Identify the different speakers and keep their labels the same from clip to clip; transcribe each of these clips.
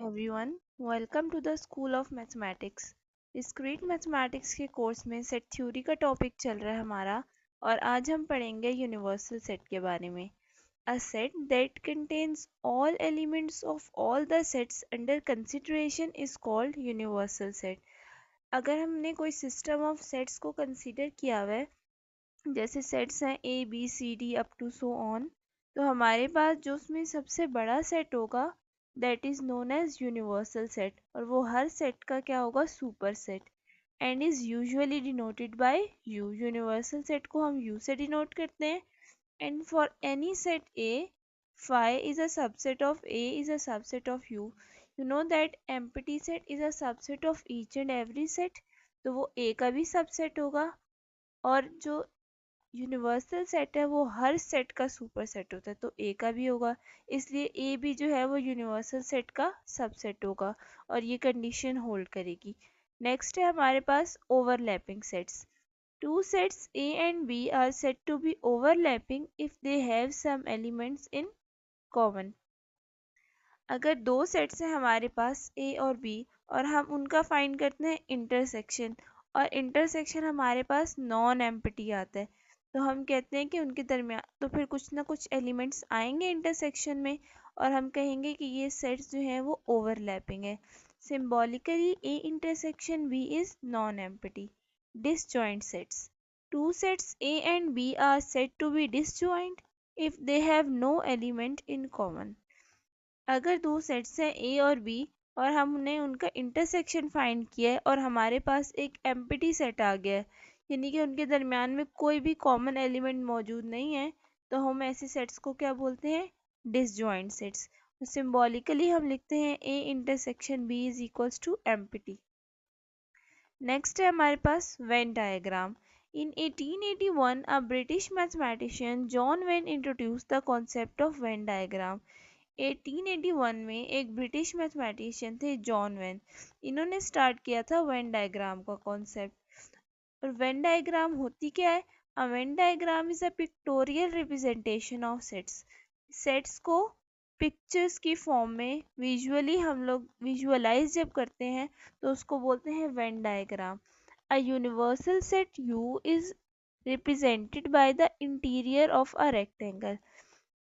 Speaker 1: everyone, welcome to the School of Mathematics। Discrete mathematics के course में set theory का topic चल रहा है हमारा और आज हम पढ़ेंगे यूनिवर्सल सेट के बारे में। A set that contains all elements of all the sets under consideration is called universal set. अगर हमने कोई सिस्टम ऑफ सेट्स को कंसीडर किया हुआ है, जैसे सेट्स हैं A B C D up to so on, तो हमारे पास जो उसमें सबसे बड़ा सेट होगा that is known as universal set, और वो हर सेट का क्या होगा, superset, and is usually denoted by U. Universal set को हम यू से डिनोट करते हैं। And for any set A, phi is a subset of a is a subset of u। you know that empty set is a subset of each and every set, तो वो a का भी subset होगा, और जो universal set है वो हर सेट का सुपर सेट होता है, तो ए का भी होगा, इसलिए ए भी जो है वो यूनिवर्सल सेट का सबसेट होगा और ये कंडीशन होल्ड करेगी। नेक्स्ट है हमारे पास overlapping sets. Two sets A and B are said to be overlapping if they have some elements in common. अगर दो सेट्स हैं हमारे पास ए और बी और हम उनका फाइंड करते हैं इंटरसेक्शन, और इंटरसेक्शन हमारे पास नॉन एम्प्टी आता है, तो हम कहते हैं कि उनके दरमियान तो फिर कुछ ना कुछ एलिमेंट्स आएंगे इंटरसेक्शन में, और हम कहेंगे कि ये सेट्स जो हैं वो ओवरलैपिंग है। Symbolically A intersection B is non empty. Disjoint sets. Two sets A and B are said to be disjoint if they have no element in common। अगर दो सेट्स हैं ए और बी और हमने उनका इंटरसेक्शन फाइंड किया है और हमारे पास एक एम्प्टी सेट आ गया है, यानी कि उनके दरमियान में कोई भी कॉमन एलिमेंट मौजूद नहीं है, तो हम ऐसे सेट्स को क्या बोलते हैं, डिसजॉइंट सेट्स। सिंबॉलिकली हम लिखते हैं A intersection B is equals to empty. Next है हमारे पास Venn diagram. In 1881, a British mathematician John Venn introduced the concept of Venn diagram। 1881 में एक ब्रिटिश मैथमेटिशियन थे जॉन वेन, इन्होंने स्टार्ट किया था वेन डायग्राम का कॉन्सेप्ट। और वेन डायग्राम होती क्या है? A Venn diagram is a pictorial representation of sets. Sets को पिक्चर्स की फॉर्म में विजुअली हम लोग विजुअलाइज जब करते हैं तो उसको बोलते हैं Venn diagram. A universal set U is represented by the interior of a rectangle.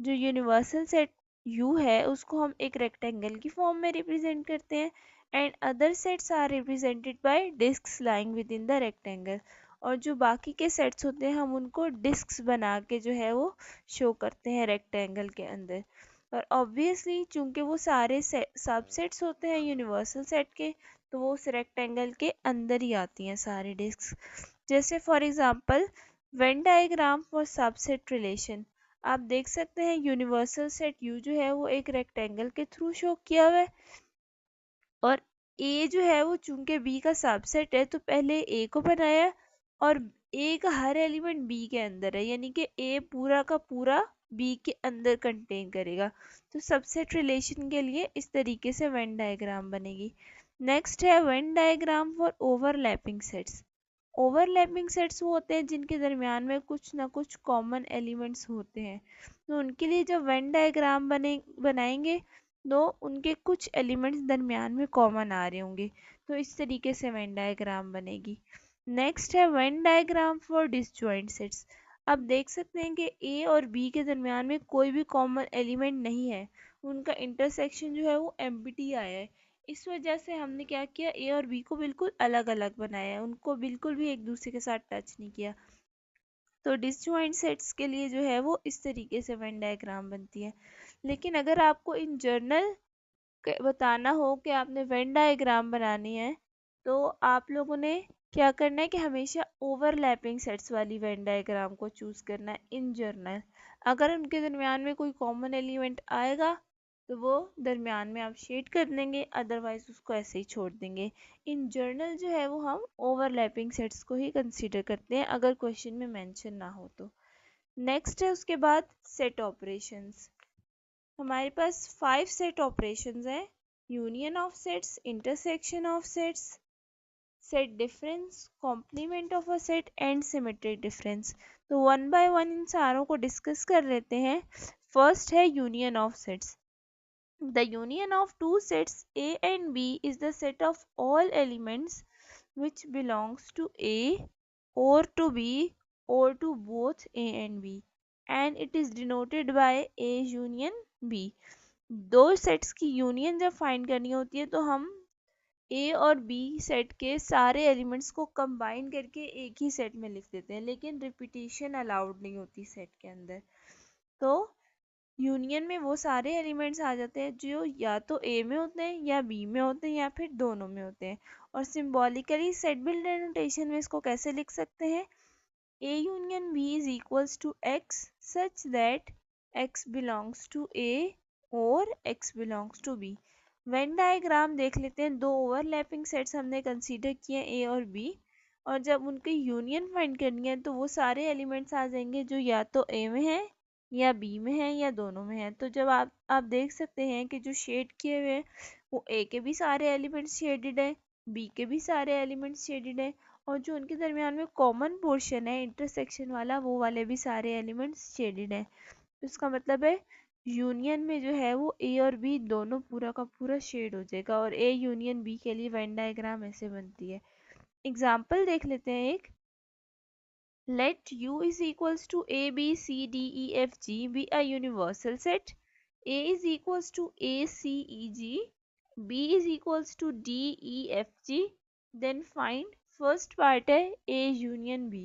Speaker 1: जो यूनिवर्सल सेट U है उसको हम एक रेक्टेंगल की फॉर्म में रिप्रेजेंट करते हैं, and other sets are represented by discs lying within the rectangle. और जो बाकी के सेट्स होते हैं हम उनको डिस्क्स बना के जो है वो शो करते हैं रेक्टेंगल के अंदर। और ऑब्वियसली चूंकि वो सारे सबसेट्स होते हैं यूनिवर्सल सेट के, तो वो उस रेक्टेंगल के अंदर ही आती हैं सारे डिस्क्स। जैसे for example when diagram for subset relation, आप देख सकते हैं यूनिवर्सल सेट U जो है वो एक रेक्टेंगल के थ्रू शो किया हुआ है, और A जो है वो चूंकि B का सबसेट है तो पहले A को बनाया, और A का हर एलिमेंट B के अंदर है, यानी कि A पूरा का पूरा B के अंदर कंटेन करेगा। तो सबसेट रिलेशन के लिए इस तरीके से वेन डायग्राम बनेगी। नेक्स्ट है when diagram for overlapping sets. Overlapping sets वो होते हैं जिनके दरमियान में कुछ ना कुछ कॉमन एलिमेंट्स होते हैं, तो उनके लिए जब वेन डायग्राम बनाएंगे तो उनके कुछ एलिमेंट्स दरमियान में कॉमन आ रहे होंगे, तो इस तरीके से वेन डायग्राम बनेगी। नेक्स्ट है when diagram for disjoint sets. अब देख सकते हैं कि ए और बी के दरमियान में कोई भी कॉमन एलिमेंट नहीं है, उनका इंटरसेक्शन जो है वो एम्प्टी आया है। इस वजह से हमने क्या किया, ए और बी को बिल्कुल अलग अलग बनाया है, उनको बिल्कुल भी एक दूसरे के साथ टच नहीं किया। तो डिसजॉइंट सेट्स के लिए जो है वो इस तरीके से वेन डायग्राम बनती है। लेकिन अगर आपको इन जर्नल बताना हो कि आपने वेन डायग्राम बनानी है, तो आप लोगों ने क्या करना है कि हमेशा ओवरलैपिंग सेट्स वाली वेन डायग्राम को चूज करना है इन जर्नल। अगर उनके दरमियान में कोई कॉमन एलिमेंट आएगा तो वो दरमियान में आप शेड कर देंगे, अदरवाइज उसको ऐसे ही छोड़ देंगे। इन जर्नल जो है वो हम ओवरलैपिंग सेट्स को ही कंसीडर करते हैं अगर क्वेश्चन में मेंशन ना हो तो। नेक्स्ट है उसके बाद सेट ऑपरेशंस। हमारे पास 5 सेट ऑपरेशंस हैं: union of sets, intersection of sets, set difference, complement of a set and symmetric difference. तो वन बाय वन इन सारों को डिस्कस कर लेते हैं। फर्स्ट है union of sets. The union of two sets A and B is the set of all elements which belongs to A or to B or to both A and B, and it is denoted by A union B. दो sets की union जब find करनी होती है तो हम ए और B set के सारे एलिमेंट्स को कंबाइन करके एक ही सेट में लिख देते हैं, लेकिन रिपीटिशन अलाउड नहीं होती सेट के अंदर। तो यूनियन में वो सारे एलिमेंट्स आ जाते हैं जो या तो ए में होते हैं या बी में होते हैं या फिर दोनों में होते हैं। और सिंबॉलिकली सेट बिल्ड नोटेशन में इसको कैसे लिख सकते हैं? A union B is equals to X such that X belongs to A और X belongs to B। Venn diagram देख लेते हैं। दो ओवरलैपिंग सेट्स हमने कंसीडर किए A और B, और जब उनकी यूनियन फाइंड करनी है तो वो सारे एलिमेंट्स आ जाएंगे जो या तो A में है या बी में है या दोनों में है। तो जब आप देख सकते हैं कि जो शेड किए हुए हैं वो ए के भी सारे एलिमेंट्स शेडेड है, बी के भी सारे एलिमेंट्स शेडेड है, और जो उनके दरमियान में कॉमन पोर्शन है इंटरसेक्शन वाला वो वाले भी सारे एलिमेंट्स शेडेड है। तो इसका मतलब है यूनियन में जो है वो ए और बी दोनों पूरा का पूरा शेड हो जाएगा, और ए यूनियन बी के लिए वेन डायग्राम ऐसे बनती है। एग्जाम्पल देख लेते हैं एक। Let U is equals to A, B, C, D, E, F, G be a universal set. A is equals to A, C, E, G. B is equals to D, E, F, G. Then find first part है A union B.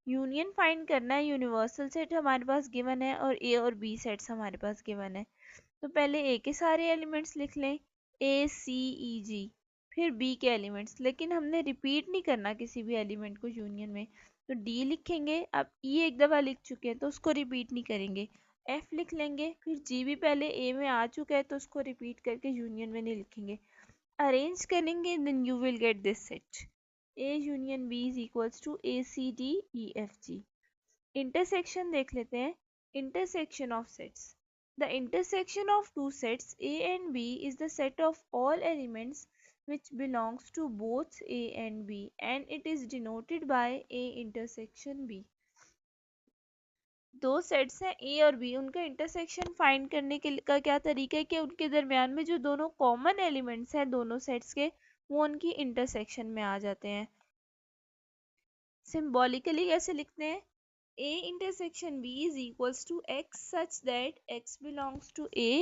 Speaker 1: Union find करना है, universal set हमारे पास given है और A और B sets हमारे पास given है। तो पहले A के सारे एलिमेंट्स लिख लें, A, C, E, G, फिर B के एलिमेंट्स, लेकिन हमने रिपीट नहीं करना किसी भी एलिमेंट को यूनियन में। तो डी लिखेंगे, अब ई एक दफ़ा लिख चुके हैं तो उसको रिपीट नहीं करेंगे। एफ लिख लेंगे, फिर जी भी पहले ए में आ चुका है तो उसको रिपीट करके यूनियन में नहीं लिखेंगे। अरेंज करेंगे, then you will get this set A union B is equals to A C D E F G. Intersection देख लेते हैं। Intersection of sets. The intersection of two sets A and B is the set of all elements which belongs to both A and B and it is denoted by A intersection B। दो sets हैं ए और B, उनका intersection find करने के का क्या तरीका है कि उनके दरमियान में जो दोनों कॉमन एलिमेंट्स हैं दोनों सेट्स के वो उनकी इंटरसेक्शन में आ जाते हैं। सिंबॉलिकली कैसे लिखते हैं? A intersection B is equals to X such that X belongs to A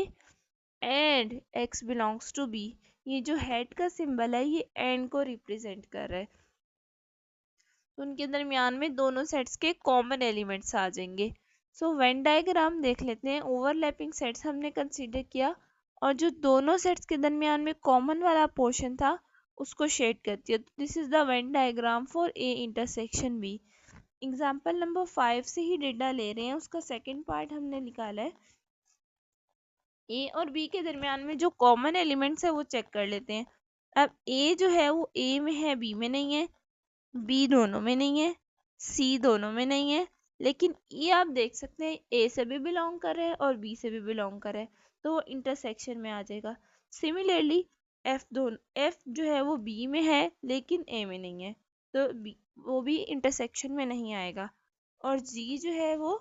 Speaker 1: and X belongs to B। ये जो हेड का सिंबल है ये एंड को रिप्रेजेंट कर रहा है, तो उनके दरमियान में दोनों सेट्स के कॉमन एलिमेंट्स आ जाएंगे। सो वेन डायग्राम देख लेते हैं। ओवरलैपिंग सेट्स हमने कंसीडर किया और जो दोनों सेट्स के दरमियान में कॉमन वाला पोर्शन था उसको शेड कर दिया। This is the Venn diagram for A intersection B. Example number 5 से ही डेटा ले रहे हैं, उसका सेकेंड पार्ट हमने निकाला है। ए और बी के दरमियान में जो कॉमन एलिमेंट्स है वो चेक कर लेते हैं। अब ए जो है वो ए में है, बी में नहीं है, बी दोनों में नहीं है, सी दोनों में नहीं है, लेकिन ये आप देख सकते हैं ए से भी बिलोंग कर रहा है और बी से भी बिलोंग कर रहा है, तो वो इंटरसेक्शन में आ जाएगा। सिमिलरली एफ जो है वो बी में है लेकिन ए में नहीं है, तो वो भी इंटरसेक्शन में नहीं आएगा। और जी जो है वो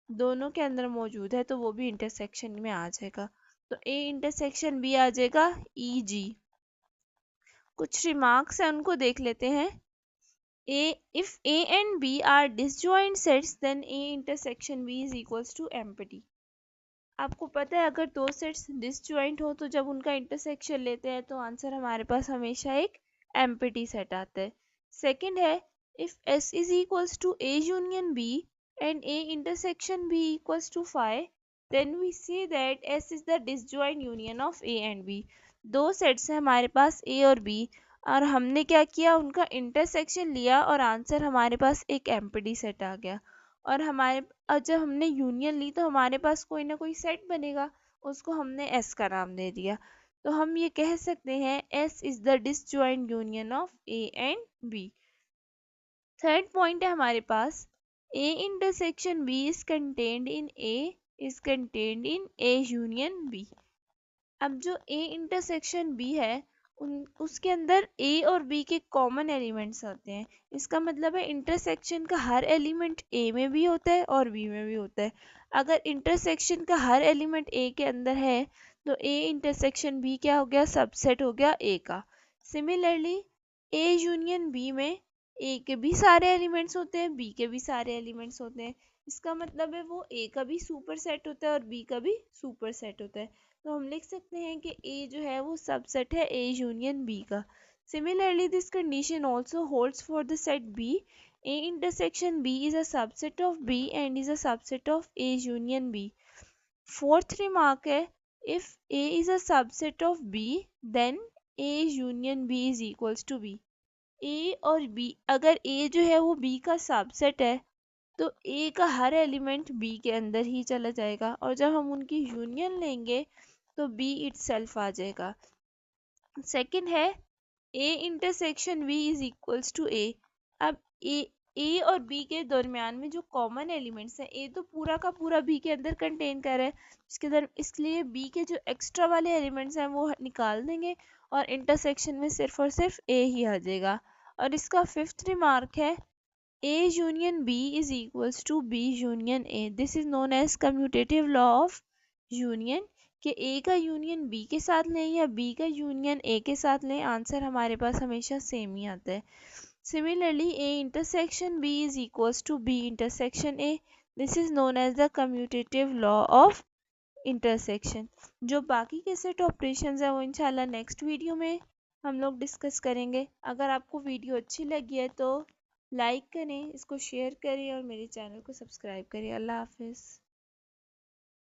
Speaker 1: दोनों के अंदर मौजूद है तो वो भी इंटरसेक्शन में आ जाएगा। तो ए इंटरसेक्शन बी आ जाएगा ई जी। कुछ रिमार्क्स हैं उनको देख लेते हैं। if A and B are disjoint sets then A intersection B is equals to empty। आपको पता है अगर दो सेट्स डिसजॉइंट हो तो जब उनका इंटरसेक्शन लेते हैं तो आंसर हमारे पास हमेशा एक एम्प्टी सेट आता है। सेकंड है if S is equals to A union B and A intersection B equals to phi then we say that S is the disjoint union of A and B। दो sets हैं हमारे पास A और B और हमने क्या किया उनका intersection लिया और आंसर हमारे पास एक एम्प्टी सेट आ गया। और जब हमने यूनियन ली तो हमारे पास कोई ना कोई सेट बनेगा, उसको हमने एस का नाम दे दिया। तो हम ये कह सकते हैं S is the disjoint union of A and B. Third point है हमारे पास A intersection B is contained in A union B. अब जो ए इंटरसेक्शन बी है उसके अंदर ए और बी के कॉमन एलिमेंट्स होते हैं। इसका मतलब है इंटरसेक्शन का हर एलिमेंट ए में भी होता है और बी में भी होता है। अगर इंटरसेक्शन का हर एलिमेंट ए के अंदर है तो ए इंटरसेक्शन बी क्या हो गया, सबसेट हो गया ए का। सिमिलरली ए यूनियन बी में ए के भी सारे एलिमेंट्स होते हैं, बी के भी सारे एलिमेंट्स होते हैं। इसका मतलब है वो ए का भी सुपर सेट होता है और बी का भी सुपर सेट होता है। तो हम लिख सकते हैं कि ए जो है वो सबसेट है ए यूनियन बी का। Similarly, this condition also holds for the set B. A intersection B is a subset of B and is a subset of A union B. Fourth remark है, if A is a subset of B, then A union B is equals to B. A और B, अगर A जो है वो B का subset है तो A का हर एलिमेंट B के अंदर ही चला जाएगा, और जब हम उनकी यूनियन लेंगे तो B इटसेल्फ आ जाएगा। सेकंड है A intersection B is equals to A. अब ए और बी के दरमियान में जो कॉमन एलिमेंट्स हैं, ए तो पूरा का पूरा बी के अंदर कंटेन कर रहा है, इसलिए बी के जो एक्स्ट्रा वाले एलिमेंट्स हैं वो निकाल देंगे और इंटरसेक्शन में सिर्फ और सिर्फ ए ही आ जाएगा। और इसका फिफ्थ रिमार्क है, A union B is equals to B union A. This is known as commutative law of union, कि ए का यूनियन बी के साथ लें या बी का यूनियन ए के साथ लें, आंसर हमारे पास हमेशा सेम ही आता है। Similarly A intersection B is equals to B intersection A. This is known as the commutative law of intersection. जो बाकी के सेट ऑपरेशंस हैं वो इंशाल्लाह नेक्स्ट वीडियो में हम लोग डिस्कस करेंगे। अगर आपको वीडियो अच्छी लगी है तो लाइक करें, इसको शेयर करें और मेरे चैनल को सब्सक्राइब करें। अल्लाह हाफिज़।